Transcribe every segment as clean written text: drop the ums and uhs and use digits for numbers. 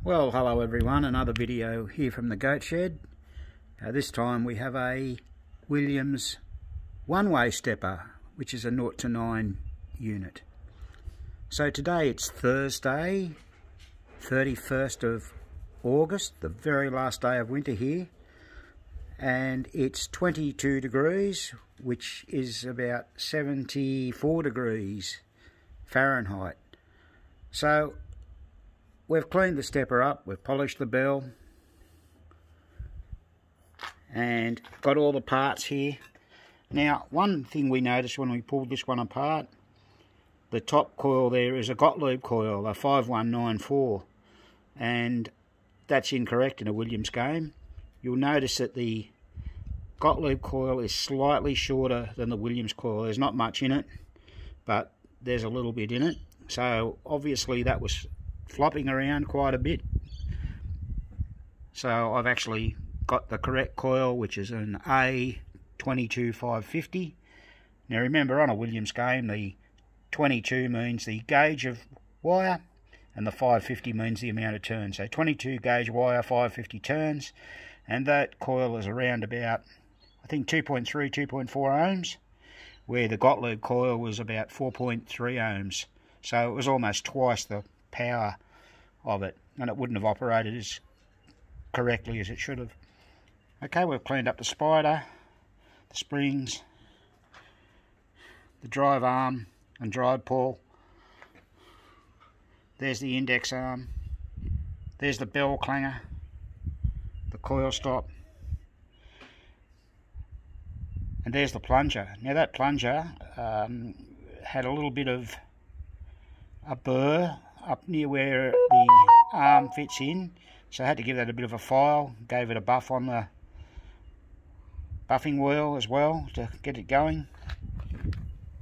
Well, hello everyone, another video here from the goat shed. This time we have a Williams one-way stepper, which is a 0 to 9 unit. So today it's Thursday, 31st of August, the very last day of winter here, and it's 22 degrees, which is about 74 degrees Fahrenheit. So we've cleaned the stepper up, we've polished the bell, and got all the parts here. Now, one thing we noticed when we pulled this one apart, the top coil there is a Gottlieb coil, a 5194, and that's incorrect in a Williams game. You'll notice that the Gottlieb coil is slightly shorter than the Williams coil. There's not much in it, but there's a little bit in it. So obviously that was flopping around quite a bit. So I've actually got the correct coil, which is an A22550. Now remember, on a Williams game, the 22 means the gauge of wire and the 550 means the amount of turns. So 22 gauge wire, 550 turns, and that coil is around about, I think, 2.3, 2.4 ohms, where the Gottlieb coil was about 4.3 ohms. So it was almost twice the power of it, and it wouldn't have operated as correctly as it should have. Okay, we've cleaned up the spider, the springs, the drive arm and drive pull. There's the index arm, there's the bell clanger, the coil stop, and there's the plunger. Now that plunger had a little bit of a burr up near where the arm fits in, so I had to give that a bit of a file, gave it a buff on the buffing wheel as well to get it going.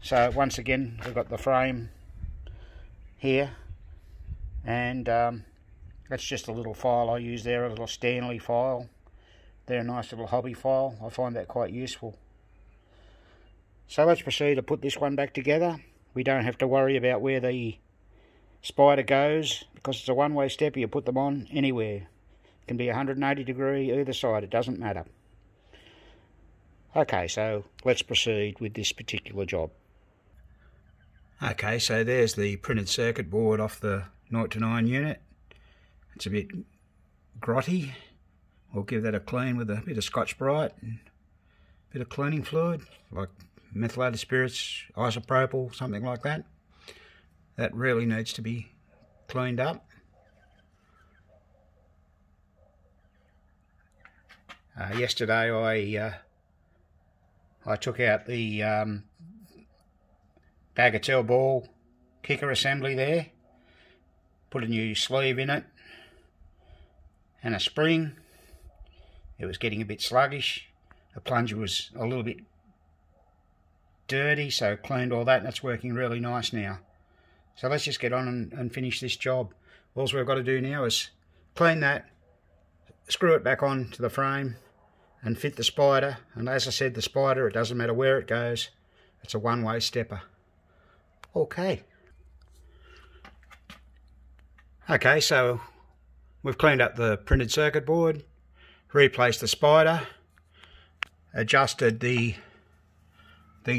So once again we've got the frame here, and that's just a little file I use there, a little Stanley file. They're a nice little hobby file, I find that quite useful. So let's proceed to put this one back together. We don't have to worry about where the spider goes, because it's a one-way stepper. You put them on anywhere. It can be 180 degree either side, it doesn't matter. Okay, so let's proceed with this particular job. Okay, so there's the printed circuit board off the 0 to 9 unit. It's a bit grotty. We'll give that a clean with a bit of Scotch-Brite and a bit of cleaning fluid, like methylated spirits, isopropyl, something like that. That really needs to be cleaned up. Yesterday I took out the bagatelle ball kicker assembly there, put a new sleeve in it and a spring. It was getting a bit sluggish. The plunger was a little bit dirty, so cleaned all that, and that's working really nice now. So let's just get on and finish this job. All we've got to do now is clean that, screw it back on to the frame and fit the spider. And as I said, the spider, it doesn't matter where it goes, it's a one-way stepper. Okay, so we've cleaned up the printed circuit board, replaced the spider, adjusted the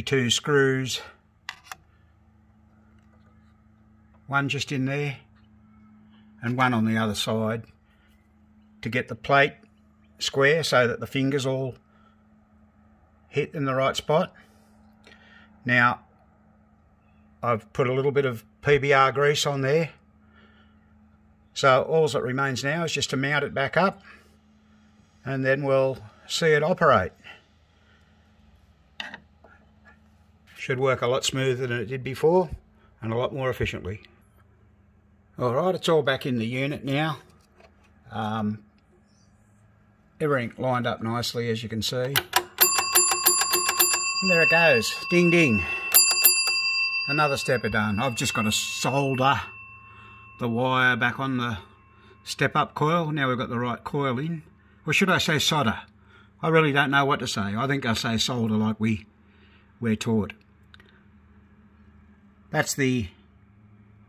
two screws, one just in there and one on the other side, to get the plate square so that the fingers all hit in the right spot. Now I've put a little bit of PBR grease on there, so all that remains now is just to mount it back up, and then we'll see it operate. Should work a lot smoother than it did before and a lot more efficiently. Alright, it's all back in the unit now. Everything lined up nicely, as you can see. And there it goes, ding ding. Another stepper done. I've just got to solder the wire back on the step up coil. Now we've got the right coil in. Or should I say solder? I really don't know what to say. I think I say solder like we're taught. That's the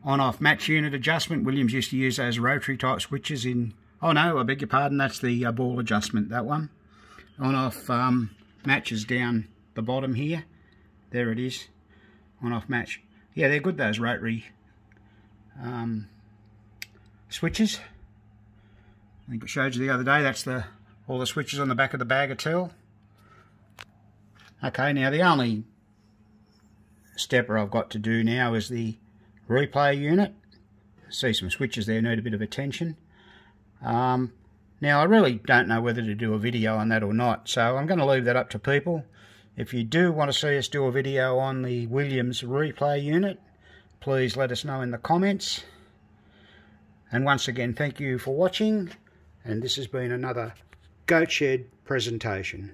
On-off match unit adjustment. Williams used to use those rotary type switches in... Oh no, I beg your pardon, that's the ball adjustment, that one. On-off matches down the bottom here. There it is. On-off match. Yeah, they're good, those rotary switches. I think I showed you the other day, that's all the switches on the back of the bag of tell. Okay, now the only stepper I've got to do now is the replay unit. See some switches there need a bit of attention. Now I really don't know whether to do a video on that or not, so I'm going to leave that up to people. If you do want to see us do a video on the Williams replay unit, please let us know in the comments. And once again, thank you for watching, and this has been another Goat Shed presentation.